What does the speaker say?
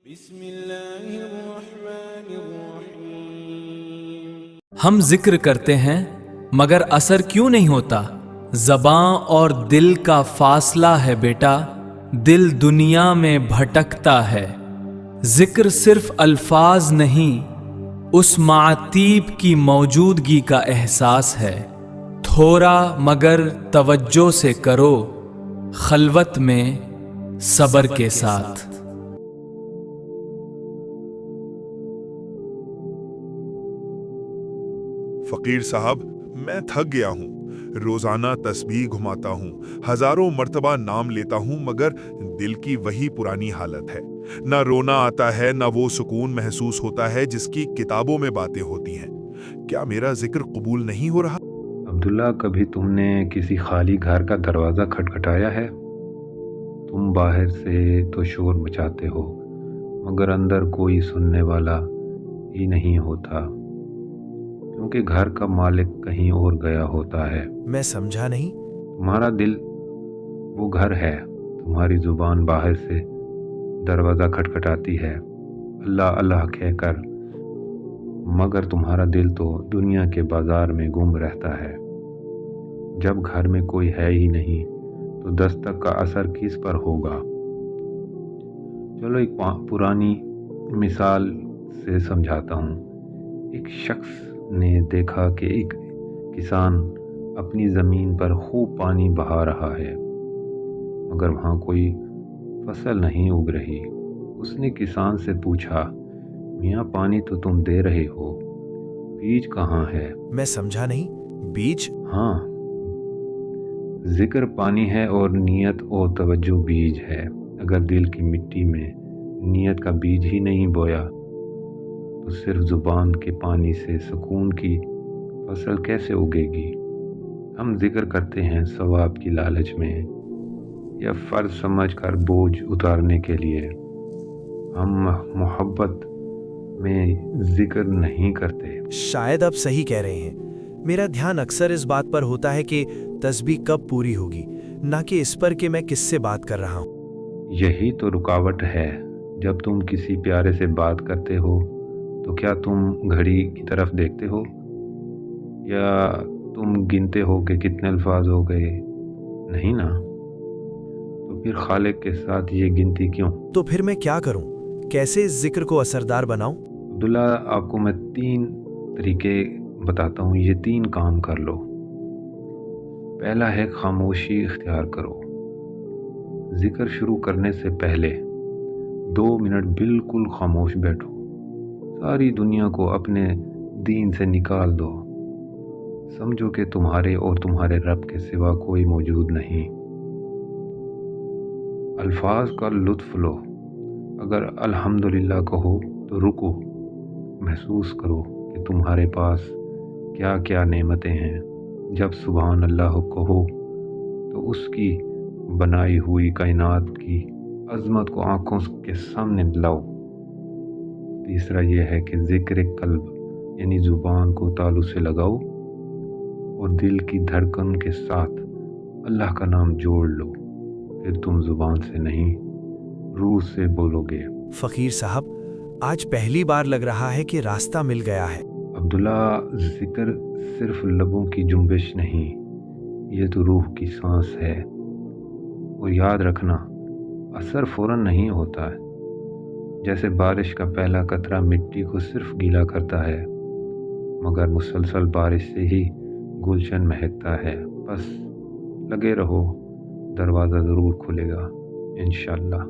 بسم اللہ الرحمن الرحیم۔ ہم ذکر کرتے ہیں مگر اثر کیوں نہیں ہوتا؟ زباں اور دل کا فاصلہ ہے بیٹا، دل دنیا میں بھٹکتا ہے۔ ذکر صرف الفاظ نہیں، اس معتیب کی موجودگی کا احساس ہے۔ تھوڑا مگر توجہ سے کرو، خلوت میں صبر کے ساتھ۔ فقیر صاحب، میں تھک گیا ہوں۔ روزانہ تسبیح گھماتا ہوں، ہزاروں مرتبہ نام لیتا ہوں، مگر دل کی وہی پرانی حالت ہے۔ نہ رونا آتا ہے، نہ وہ سکون محسوس ہوتا ہے جس کی کتابوں میں باتیں ہوتی ہیں۔ کیا میرا ذکر قبول نہیں ہو رہا؟ عبداللہ، کبھی تم نے کسی خالی گھر کا دروازہ کھٹکھٹایا ہے؟ تم باہر سے تو شور مچاتے ہو، مگر اندر کوئی سننے والا ہی نہیں ہوتا، کیونکہ گھر کا مالک کہیں اور گیا ہوتا ہے۔ میں سمجھا نہیں۔ تمہارا دل وہ گھر ہے، تمہاری زبان باہر سے دروازہ کھٹکھٹاتی ہے اللہ اللہ کہہ کر، مگر تمہارا دل تو دنیا کے بازار میں گم رہتا ہے۔ جب گھر میں کوئی ہے ہی نہیں تو دستک کا اثر کس پر ہوگا؟ چلو ایک پرانی مثال سے سمجھاتا ہوں۔ ایک شخص نے دیکھا کہ ایک کسان اپنی زمین پر خوب پانی بہا رہا ہے، مگر وہاں کوئی فصل نہیں اگ رہی۔ اس نے کسان سے پوچھا، میاں پانی تو تم دے رہے ہو، بیج کہاں ہے؟ میں سمجھا نہیں۔ بیج؟ ہاں، ذکر پانی ہے اور نیت اور توجہ بیج ہے۔ اگر دل کی مٹی میں نیت کا بیج ہی نہیں بویا تو صرف زبان کے پانی سے سکون کی فصل کیسے اگے گی؟ ہم ذکر کرتے ہیں ثواب کی لالچ میں یا فرض سمجھ کر بوجھ اتارنے کے لیے۔ ہم محبت میں ذکر نہیں کرتے۔ شاید آپ صحیح کہہ رہے ہیں۔ میرا دھیان اکثر اس بات پر ہوتا ہے کہ تسبیح کب پوری ہوگی، نہ کہ اس پر کہ میں کس سے بات کر رہا ہوں۔ یہی تو رکاوٹ ہے۔ جب تم کسی پیارے سے بات کرتے ہو تو کیا تم گھڑی کی طرف دیکھتے ہو، یا تم گنتے ہو کہ کتنے الفاظ ہو گئے؟ نہیں نا؟ تو پھر خالق کے ساتھ یہ گنتی کیوں؟ تو پھر میں کیا کروں؟ کیسے اس ذکر کو اثردار بناؤں؟ عبداللہ، آپ کو میں 3 طریقے بتاتا ہوں، یہ 3 کام کر لو۔ پہلا ہے خاموشی اختیار کرو۔ ذکر شروع کرنے سے پہلے 2 منٹ بالکل خاموش بیٹھو، ساری دنیا کو اپنے دین سے نکال دو، سمجھو کہ تمہارے اور تمہارے رب کے سوا کوئی موجود نہیں۔ الفاظ کا لطف لو۔ اگر الحمدللہ کہو تو رکو، محسوس کرو کہ تمہارے پاس کیا کیا نعمتیں ہیں۔ جب سبحان اللہ کہو تو اس کی بنائی ہوئی کائنات کی عظمت کو آنکھوں کے سامنے لاؤ۔ تیسرا یہ ہے کہ ذکر قلب یعنی زبان کو تالو سے لگاؤ اور دل کی دھڑکن کے ساتھ اللہ کا نام جوڑ لو، پھر تم زبان سے نہیں روح سے بولو گے۔ فقیر صاحب، آج پہلی بار لگ رہا ہے کہ راستہ مل گیا ہے۔ عبداللہ، ذکر صرف لبوں کی جنبش نہیں، یہ تو روح کی سانس ہے۔ اور یاد رکھنا، اثر فوراً نہیں ہوتا ہے۔ جیسے بارش کا پہلا قطرہ مٹی کو صرف گیلا کرتا ہے، مگر مسلسل بارش سے ہی گلشن مہکتا ہے۔ بس لگے رہو، دروازہ ضرور کھلے گا انشاءاللہ۔